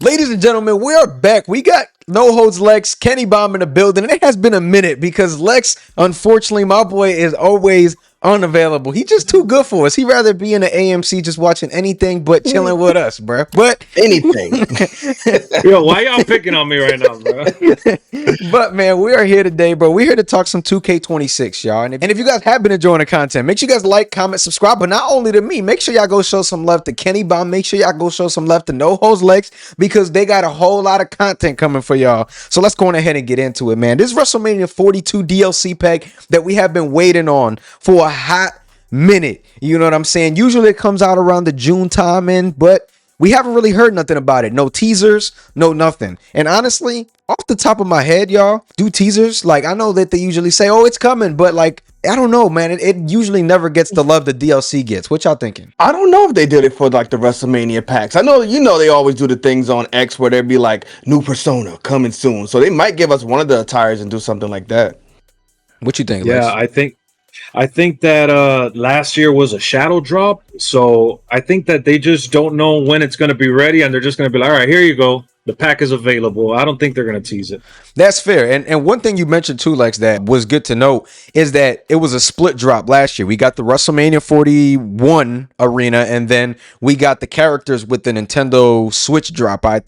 Ladies and gentlemen, we are back. We got No Holds Lex, Kenny Bomb in the building, and it has been a minute because Lex, unfortunately, my boy is always unavailable. He's just too good for us. He'd rather be in the AMC just watching anything but chilling with us, bro. But anything. Yo, why y'all picking on me right now, bro? But man, we are here today, bro. We're here to talk some 2K26, y'all. And if you guys have been enjoying the content, make sure you guys like, comment, subscribe. But not only to me, make sure y'all go show some love to Kenny Bomb. Make sure y'all go show some love to No Holds Legs because they got a whole lot of content coming for y'all. So let's go on ahead and get into it, man. This is WrestleMania 42 DLC pack that we have been waiting on for a hot minute. You know what I'm saying? Usually it comes out around the June time, but we haven't really heard nothing about it. No teasers, no nothing. And honestly, off the top of my head, y'all, do teasers. Like, I know that they usually say, oh, it's coming, but like, I don't know, man. It usually never gets the love the DLC gets. What y'all thinking? I don't know if they did it for like the WrestleMania packs. I know, they always do the things on X where there'd be like new persona coming soon. So they might give us one of the attires and do something like that. What you think, Yeah, Lex? I think that last year was a shadow drop, so I think that they just don't know when it's going to be ready, and they're just going to be like, all right, here you go. The pack is available. I don't think they're going to tease it. That's fair. And one thing you mentioned too, Lex, that was good to know is that it was a split drop last year. We got the WrestleMania 41 arena, and then we got the characters with the Nintendo Switch drop. I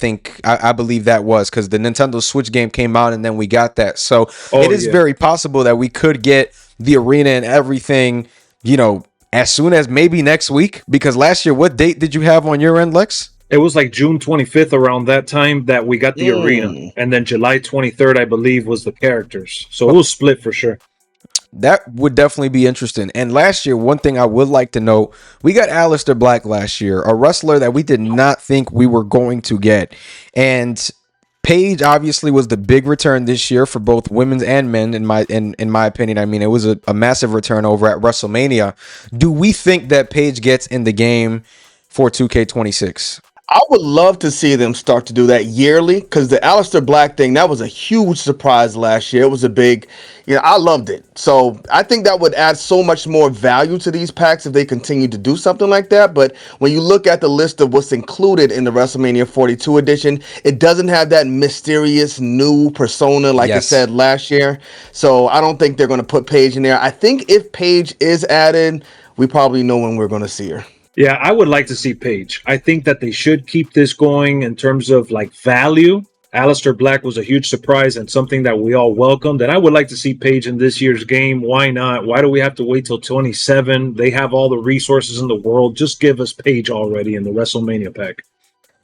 believe that was because the Nintendo Switch game came out, and then we got that. So it is very possible that we could get the arena and everything, as soon as maybe next week. Because last year, what date did you have on your end, Lex? It was like June 25th around that time that we got the arena. And then July 23rd, I believe, was the characters. So it was split for sure. That would definitely be interesting. And last year, one thing I would like to note, we got Aleister Black last year, a wrestler that we did not think we were going to get. And Paige obviously was the big return this year for both women's and men, in my opinion. I mean, it was a massive return over at WrestleMania. Do we think that Paige gets in the game for 2K26? I would love to see them start to do that yearly because the Aleister Black thing, that was a huge surprise last year. It was a big, I loved it. So I think that would add so much more value to these packs if they continue to do something like that. But when you look at the list of what's included in the WrestleMania 42 edition, it doesn't have that mysterious new persona like it said last year. So I don't think they're going to put Paige in there. I think if Paige is added, we probably know when we're going to see her. Yeah, I would like to see Paige. I think that they should keep this going in terms of like value. Aleister Black was a huge surprise and something that we all welcomed. And I would like to see Paige in this year's game. Why not? Why do we have to wait till 27? They have all the resources in the world. Just give us Paige already in the WrestleMania pack.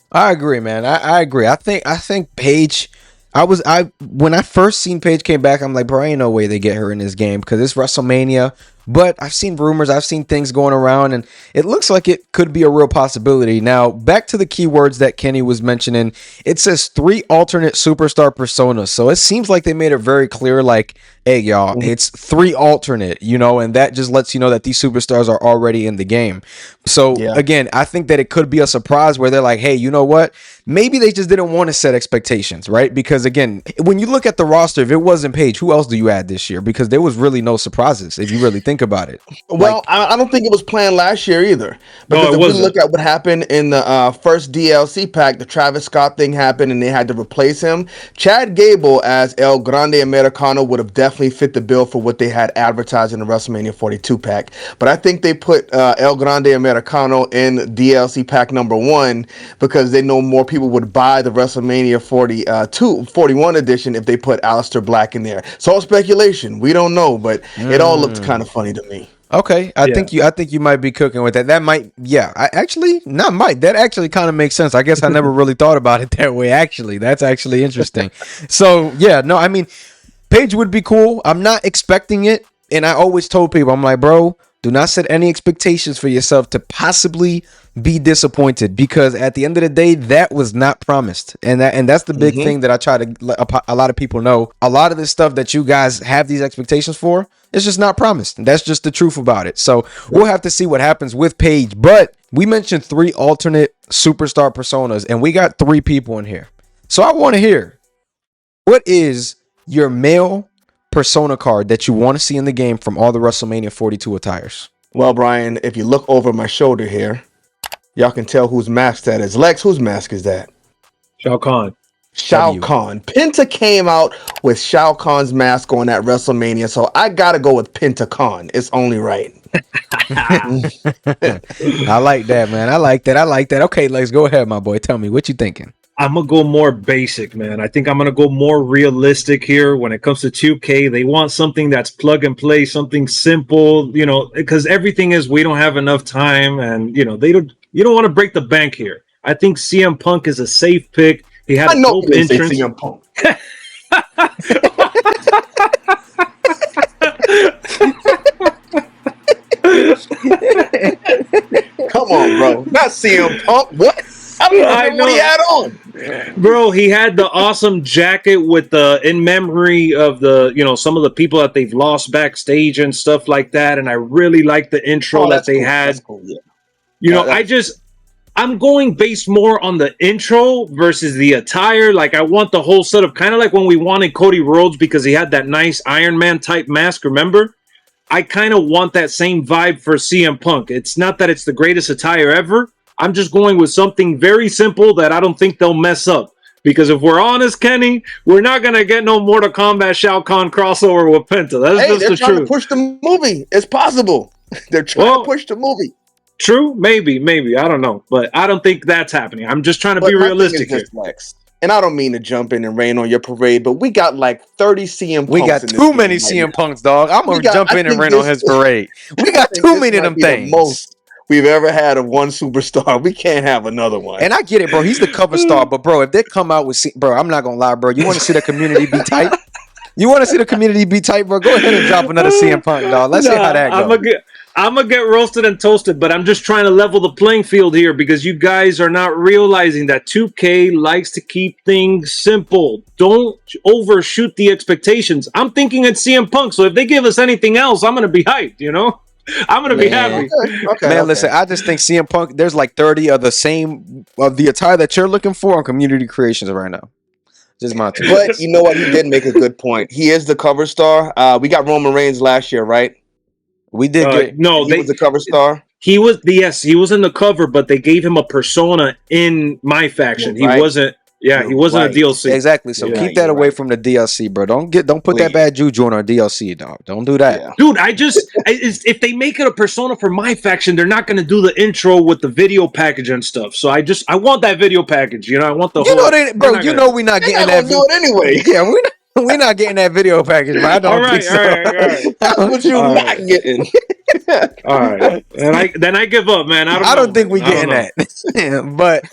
I agree, man. I agree. I think Paige. When I first seen Paige came back, I'm like, bro, ain't no way they get her in this game because it's WrestleMania. But I've seen rumors, I've seen things going around, and it looks like it could be a real possibility. Now, back to the keywords that Kenny was mentioning. It says 3 alternate superstar personas. So it seems like they made it very clear, like, hey, y'all, it's 3 alternate, and that just lets you know that these superstars are already in the game. So, again, I think that it could be a surprise where they're like, hey, you know what? Maybe they just didn't want to set expectations, right? Because, again, when you look at the roster, if it wasn't Paige, who else do you add this year? Because there was really no surprises, if you really think about it. Well, I don't think it was planned last year either. Because if we look at what happened in the first DLC pack, the Travis Scott thing happened and they had to replace him. Chad Gable as El Grande Americano would have definitely fit the bill for what they had advertised in the WrestleMania 42 pack. But I think they put El Grande Americano in DLC pack number 1 because they know more people would buy the WrestleMania 41 edition if they put Aleister Black in there. It's all speculation. We don't know, but it all looked kind of funny to me. Okay, I think you might be cooking with that. That might, that actually kind of makes sense. I guess I never really thought about it that way. Actually, that's actually interesting. So I mean, Paige would be cool. I'm not expecting it, and I always told people, I'm like, bro, do not set any expectations for yourself to possibly be disappointed because at the end of the day, that was not promised. And that's the big thing that I try to let a lot of people know. A lot of this stuff that you guys have these expectations for, it's just not promised. And that's just the truth about it. So we'll have to see what happens with Paige. But we mentioned 3 alternate superstar personas, and we got 3 people in here. So I want to hear, what is your male persona card that you want to see in the game from all the WrestleMania 42 attires? Well, Brian, if you look over my shoulder here, y'all can tell whose mask that is. Lex, whose mask is that? Shao Kahn. Shao Kahn. Penta came out with Shao Kahn's mask on at WrestleMania, so I gotta go with Penta Kahn. It's only right. I like that, man. I like that. Okay, let's go ahead, my boy. Tell me what you thinking. I'm gonna go more basic, man. I think I'm gonna go more realistic here when it comes to 2K. They want something that's plug and play, something simple, because everything is we don't have enough time, and you don't want to break the bank here. I think CM Punk is a safe pick. He had a dope entrance. CM Punk. Come on, bro. Not CM Punk. What? I know what he had on. Bro, he had the awesome jacket with the in memory of the, some of the people that they've lost backstage and stuff like that. And I really like the intro that they had. That's cool, yeah. I'm going based more on the intro versus the attire. Like, I want the whole setup, kind of like when we wanted Cody Rhodes because he had that nice Iron Man type mask, remember? I kind of want that same vibe for CM Punk. It's not that it's the greatest attire ever. I'm just going with something very simple that I don't think they'll mess up. Because if we're honest, Kenny, we're not going to get no Mortal Kombat Shao Kahn crossover with Penta. That's just the truth. They're trying to push the movie. It's possible. They're trying to push the movie. True, maybe. I don't know, but I don't think that's happening. I'm just trying to be realistic here. And I don't mean to jump in and rain on your parade, but we got like 30 CM Punks. We got too many CM Punks, dog. I'm gonna jump in and rain on his parade. We got too many of them things. The most we've ever had of one superstar. We can't have another one. And I get it, bro. He's the cover star, but bro, if they come out with, bro, I'm not gonna lie, bro. You want to see the community be tight? You want to see the community be tight, bro? Go ahead and drop another CM Punk, dog. Let's see how that goes. I'm going to get roasted and toasted, but I'm just trying to level the playing field here because you guys are not realizing that 2K likes to keep things simple. Don't overshoot the expectations. I'm thinking it's CM Punk, so if they give us anything else, I'm going to be hyped, I'm going to be happy. Okay. Listen, I just think CM Punk, there's like 30 of the attire that you're looking for on Community Creations right now. Just my two. But you know what? He did make a good point. He is the cover star. We got Roman Reigns last year, right? We did get he was the cover star. He was he was in the cover, but they gave him a persona in my faction. He wasn't he wasn't a DLC. Exactly. So keep that away from the DLC, bro. Don't put that bad juju on our DLC, dog. Don't do that. Yeah. Dude, if they make it a persona for my faction, they're not gonna do the intro with the video package and stuff. So I want that video package, I want the whole we're not getting that. Do it anyway. Yeah, we're not getting that video package, but I don't think so. All right. That's what you're not getting. All right. Then I give up, man. I don't think we're getting that. But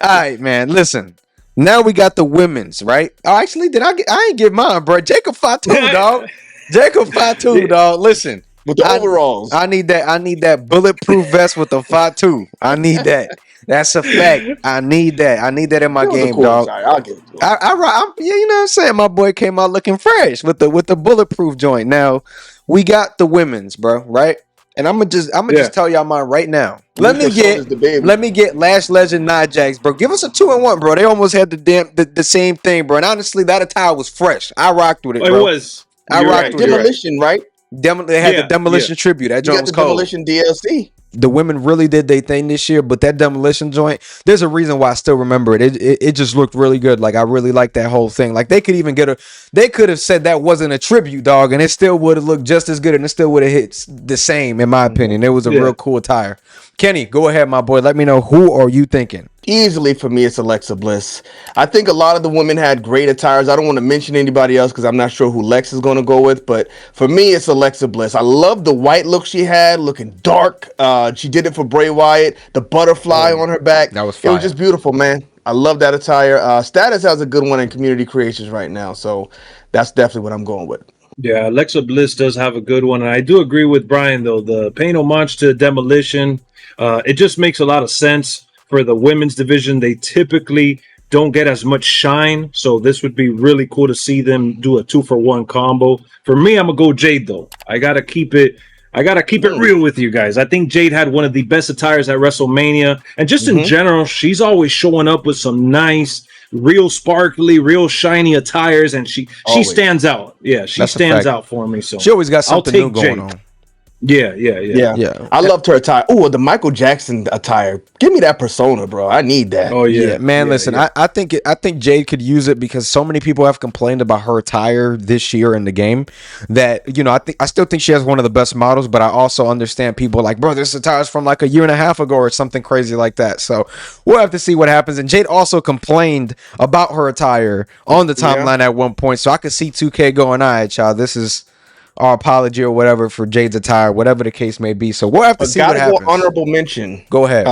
all right, man. Listen. Now we got the women's, right? Oh, actually, I ain't give mine, bro. Jacob Fatu, dog. Jacob Fatu, dog. Listen. With the overalls. I need that bulletproof vest with the Fatu. I need that. That's a fact. I need that. I need that in my game, dog. I'll give it to him. You know what I'm saying? My boy came out looking fresh with the bulletproof joint. Now we got the women's, bro, right? And I'm gonna just tell y'all mine right now. Let me get Lash Legend Nia Jax, bro. Give us a 2-1, bro. They almost had the same thing, bro. And honestly, that attire was fresh. I rocked with it, bro. It was. I rocked with it. Demolition, right? They had the Demolition tribute. That joint was cold. Demolition DLC. The women really did their thing this year, but that Demolition joint, there's a reason why I still remember it. It just looked really good. Like, I really liked that whole thing. Like, they could have said that wasn't a tribute, dog, and it still would have looked just as good, and it still would have hit the same, in my opinion. It was a real cool attire. Kenny, go ahead, my boy. Let me know, who are you thinking? Easily for me, it's Alexa Bliss. I think a lot of the women had great attires. I don't want to mention anybody else because I'm not sure who Lex is going to go with. But for me, it's Alexa Bliss. I love the white look she had, looking dark. She did it for Bray Wyatt. The butterfly on her back. That was fire. It was just beautiful, man. I love that attire. Status has a good one in Community Creations right now. So that's definitely what I'm going with. Yeah, Alexa Bliss does have a good one. And I do agree with Brian, though. The paying homage to Demolition, it just makes a lot of sense. For the women's division, they typically don't get as much shine, so this would be really cool to see them do a 2-for-1 combo. For me, I'm gonna go Jade though. I gotta keep it real with you guys. I think Jade had one of the best attires at WrestleMania, and just in general, she's always showing up with some nice, real sparkly, real shiny attires, and she stands out. Yeah, she stands out for me. So she always got something new going on. Yeah. I loved her attire. Oh, the Michael Jackson attire. Give me that persona, bro. I need that. Oh yeah, man. Listen, I think Jade could use it because so many people have complained about her attire this year in the game that I still think she has one of the best models, but I also understand people like, bro, this attire is from like a year and a half ago or something crazy like that. So we'll have to see what happens. And Jade also complained about her attire on the timeline at one point, so I could see 2K going, all right, y'all, this is our apology or whatever for Jade's attire, whatever the case may be. So we'll have to see what happens. Honorable mention. Go ahead.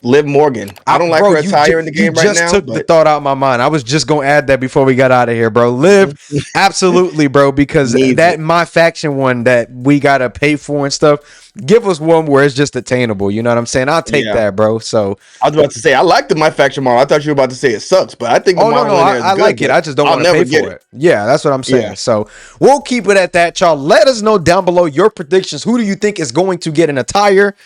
Liv Morgan. I don't like her attire in the game right now. You just took the thought out of my mind. I was just going to add that before we got out of here, bro. Liv, absolutely, bro, because that My Faction one that we got to pay for and stuff, give us one where it's just attainable. You know what I'm saying? I'll take that, bro. So I was about to say, I like the My Faction model. I thought you were about to say it sucks, but I think the model in there is good. I like it. I just don't want to pay for it. Yeah, that's what I'm saying. Yeah. So we'll keep it at that, y'all. Let us know down below your predictions. Who do you think is going to get an attire?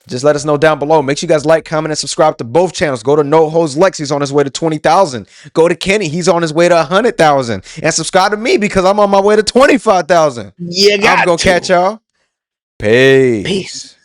Just let us know down below. Make sure you guys like, comment, and subscribe to both channels. Go to No Hose Lex. He's on his way to 20,000. Go to Kenny. He's on his way to 100,000. And subscribe to me because I'm on my way to 25,000. Yeah, I'm going to catch y'all. Peace.